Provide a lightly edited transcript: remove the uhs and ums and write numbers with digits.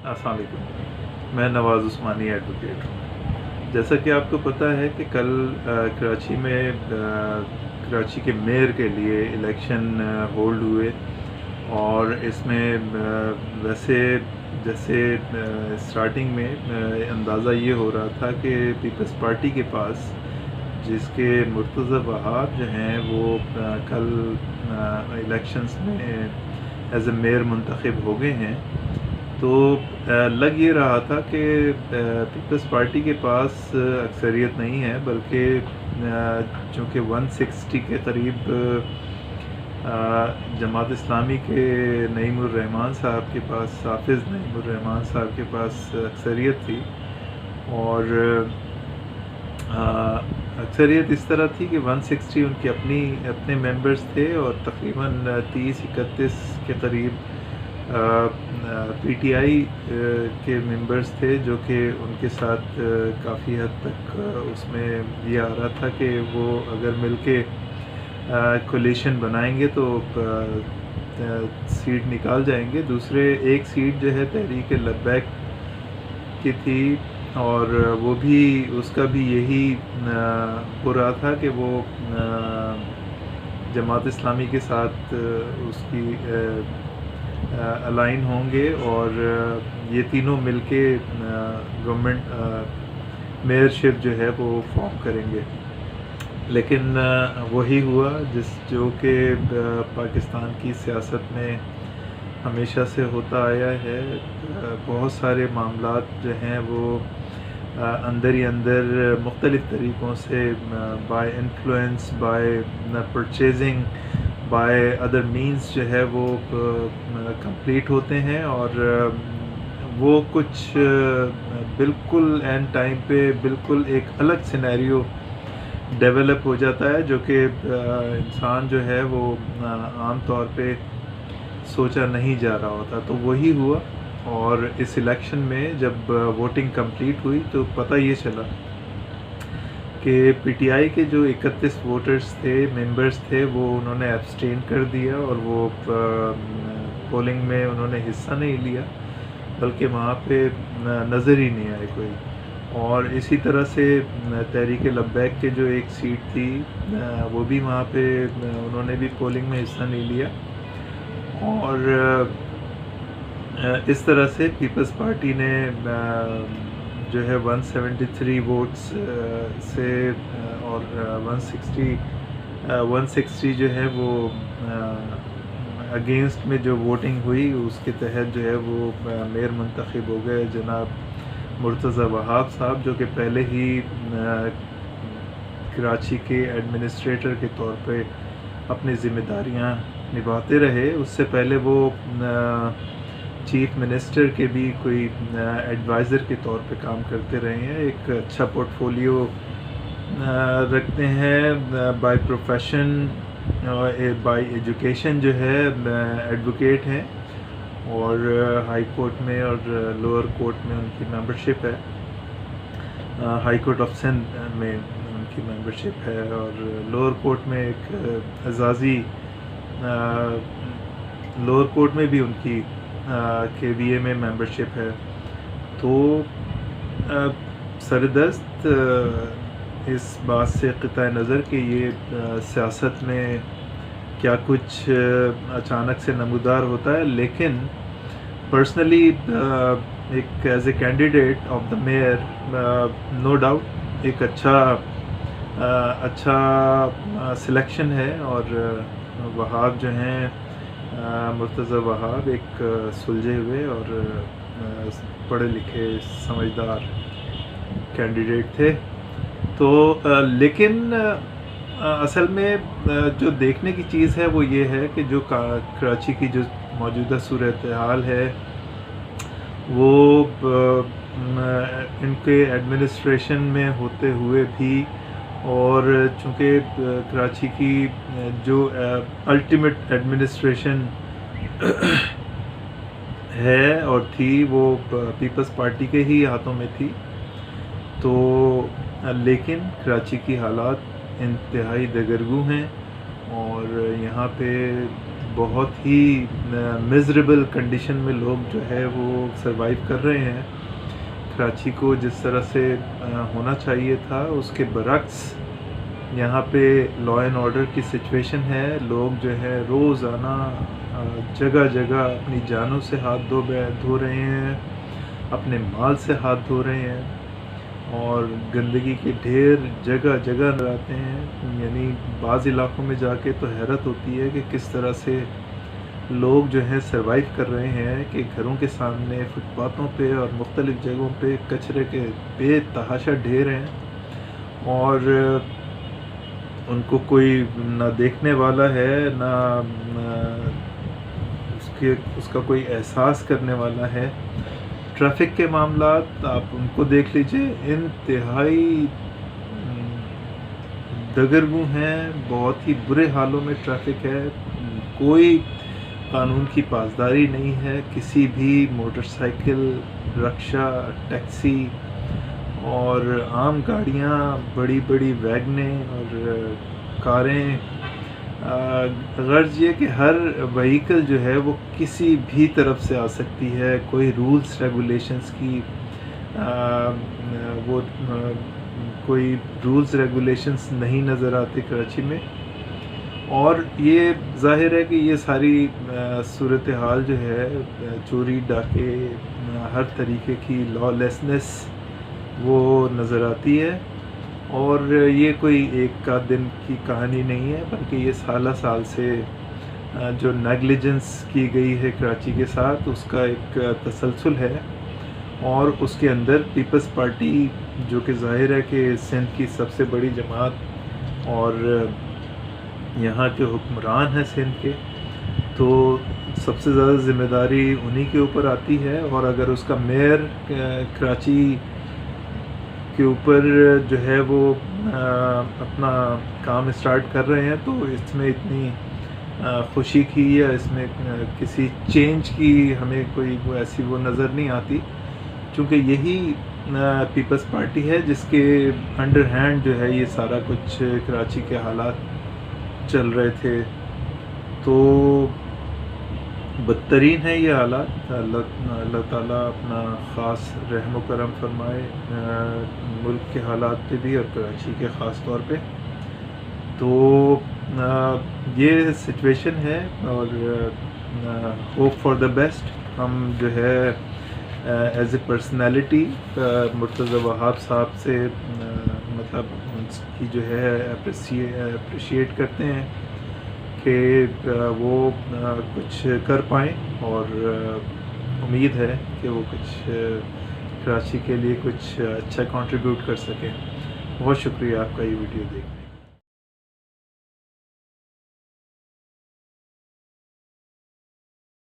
السلام علیکم، میں نواز عثمانی ایڈوکیٹ ہوں۔ جیسا کہ آپ کو پتہ ہے کہ کل کراچی میں کراچی کے میئر کے لیے الیکشن ہولڈ ہوئے، اور اس میں ویسے جیسے اسٹارٹنگ میں اندازہ یہ ہو رہا تھا کہ پیپلز پارٹی کے پاس، جس کے مرتضی وہاب جو ہیں وہ کل الیکشنز میں ایز اے میئر منتخب ہو گئے ہیں، تو لگ یہ رہا تھا کہ پیپلز پارٹی کے پاس اکثریت نہیں ہے، بلکہ چونکہ 160 کے قریب جماعت اسلامی کے نعیم الرحمان صاحب کے پاس، حافظ نعیم الرحمان صاحب کے پاس اکثریت تھی، اور اکثریت اس طرح تھی کہ 160 ان کے اپنے ممبرز تھے، اور تقریباً 30-31 کے قریب پی ٹی آئی کے ممبرز تھے، جو کہ ان کے ساتھ کافی حد تک اس میں یہ آ رہا تھا کہ وہ اگر مل کے کولیشن بنائیں گے تو سیٹ نکال جائیں گے۔ دوسرے ایک سیٹ جو ہے تحریک لبیک کی تھی، اور وہ بھی اس کا بھی یہی ہو رہا تھا کہ وہ جماعت اسلامی کے ساتھ اس کی الائن ہوں گے، اور یہ تینوں مل کے گورنمنٹ میئرشپ جو ہے وہ فارم کریں گے۔ لیکن وہی ہوا جو کہ پاکستان کی سیاست میں ہمیشہ سے ہوتا آیا ہے۔ بہت سارے معاملات جو ہیں وہ اندر ہی اندر مختلف طریقوں سے by influence, by purchasing, by other means جو ہے وہ کمپلیٹ ہوتے ہیں، اور وہ کچھ بالکل اینڈ ٹائم پہ بالکل ایک الگ سینیریو ڈیولپ ہو جاتا ہے، جو کہ انسان جو ہے وہ عام طور پہ سوچا نہیں جا رہا ہوتا۔ تو وہی ہوا، اور اس الیکشن میں جب ووٹنگ کمپلیٹ ہوئی تو پتہ یہ چلا کہ پی ٹی آئی کے جو 31 ووٹرز تھے، ممبرز تھے، وہ انہوں نے ایبسٹین کر دیا، اور وہ پولنگ میں انہوں نے حصہ نہیں لیا، بلکہ وہاں پہ نظر ہی نہیں آئے کوئی۔ اور اسی طرح سے تحریک لبیک کے جو ایک سیٹ تھی، وہ بھی وہاں پہ انہوں نے بھی پولنگ میں حصہ نہیں لیا، اور اس طرح سے پیپلز پارٹی نے جو ہے 173 ووٹس سے، اور 160 جو ہے وہ اگینسٹ میں جو ووٹنگ ہوئی، اس کے تحت جو ہے وہ میئر منتخب ہو گئے جناب مرتضی وہاب صاحب، جو کہ پہلے ہی کراچی کے ایڈمنسٹریٹر کے طور پہ اپنی ذمہ داریاں نبھاتے رہے۔ اس سے پہلے وہ چیف منسٹر کے بھی کوئی ایڈوائزر کے طور پہ کام کرتے رہے ہیں۔ ایک اچھا پورٹ فولیو رکھتے ہیں، بائی پروفیشن، بائی ایجوکیشن جو ہے ایڈوکیٹ ہیں، اور ہائی کورٹ میں اور لوور کورٹ میں ان کی ممبرشپ ہے، ہائی کورٹ آف سندھ میں ان کی ممبرشپ ہے، اور لوور کورٹ میں ایک اعزازی لوور کورٹ میں بھی ان کی کے وی اے میں ممبرشپ ہے۔ تو سردست اس بات سے قطع نظر کہ یہ سیاست میں کیا کچھ اچانک سے نمودار ہوتا ہے، لیکن پرسنلی ایک as a candidate of the mayor, no doubt ایک اچھا سلیکشن ہے، اور وہاب جو ہیں مرتضی وہاب ایک سلجھے ہوئے اور پڑھے لکھے سمجھدار کینڈیڈیٹ تھے۔ تو لیکن اصل میں جو دیکھنے کی چیز ہے وہ یہ ہے کہ جو کراچی کی جو موجودہ صورتحال ہے، وہ ان کے ایڈمنسٹریشن میں ہوتے ہوئے بھی، اور چونکہ کراچی کی جو الٹیمیٹ ایڈمنسٹریشن ہے اور تھی وہ پیپلز پارٹی کے ہی ہاتھوں میں تھی، تو لیکن کراچی کی حالات انتہائی دگرگوں ہیں، اور یہاں پہ بہت ہی مزریبل کنڈیشن میں لوگ جو ہے وہ سروائیو کر رہے ہیں۔ کراچی کو جس طرح سے ہونا چاہیے تھا اس کے برعکس یہاں پہ لا اینڈ آرڈر کی سچویشن ہے۔ لوگ جو ہے روزانہ جگہ جگہ اپنی جانوں سے ہاتھ دھو رہے ہیں، اپنے مال سے ہاتھ دھو رہے ہیں، اور گندگی کے ڈھیر جگہ جگہ نظر آتے ہیں۔ یعنی بعض علاقوں میں جا کے تو حیرت ہوتی ہے کہ کس طرح سے لوگ جو ہیں سروائیو کر رہے ہیں کہ گھروں کے سامنے فٹ پاتھوں پہ اور مختلف جگہوں پہ کچرے کے بے تحاشا ڈھیر ہیں، اور ان کو کوئی نہ دیکھنے والا ہے، نہ اس کا کوئی احساس کرنے والا ہے۔ ٹریفک کے معاملات آپ ان کو دیکھ لیجئے، انتہائی دگرگوں ہیں، بہت ہی برے حالوں میں ٹریفک ہے، کوئی قانون کی پاسداری نہیں ہے۔ کسی بھی موٹر سائیکل، رکشہ، ٹیکسی اور عام گاڑیاں، بڑی بڑی ویگنیں اور کاریں، غرض یہ کہ ہر وہیکل جو ہے وہ کسی بھی طرف سے آ سکتی ہے، کوئی رولز ریگولیشنز کی کوئی رولز ریگولیشنز نہیں نظر آتے کراچی میں۔ اور یہ ظاہر ہے کہ یہ ساری صورتحال جو ہے، چوری ڈاکے، ہر طریقے کی لا لیسنس وہ نظر آتی ہے، اور یہ کوئی ایک کا دن کی کہانی نہیں ہے، بلکہ یہ سالہ سال سے جو نیگلیجنس کی گئی ہے کراچی کے ساتھ اس کا ایک تسلسل ہے۔ اور اس کے اندر پیپلز پارٹی جو کہ ظاہر ہے کہ سندھ کی سب سے بڑی جماعت اور یہاں کے حکمران ہیں سندھ کے، تو سب سے زیادہ ذمہ داری انہی کے اوپر آتی ہے۔ اور اگر اس کا میئر کراچی کے اوپر جو ہے وہ اپنا کام اسٹارٹ کر رہے ہیں تو اس میں اتنی خوشی کی یا اس میں کسی چینج کی ہمیں کوئی وہ ایسی وہ نظر نہیں آتی، چونکہ یہی پیپلز پارٹی ہے جس کے انڈر ہینڈ جو ہے یہ سارا کچھ کراچی کے حالات چل رہے تھے۔ تو بدترین ہے یہ حالات۔ اللہ تعالیٰ اپنا خاص رحم و کرم فرمائے ملک کے حالات پہ بھی اور کراچی کے خاص طور پہ۔ تو یہ سچویشن ہے، اور ہوپ فار دا بیسٹ۔ ہم جو ہے ایز اے پرسنالٹی مرتضی وہاب صاحب سے مطلب ان کی جو ہے اپریشیٹ کرتے ہیں کہ وہ کچھ کر پائیں، اور امید ہے کہ وہ کچھ کراچی کے لیے کچھ اچھا کنٹریبیوٹ کر سکیں۔ بہت شکریہ آپ کا یہ ویڈیو دیکھنے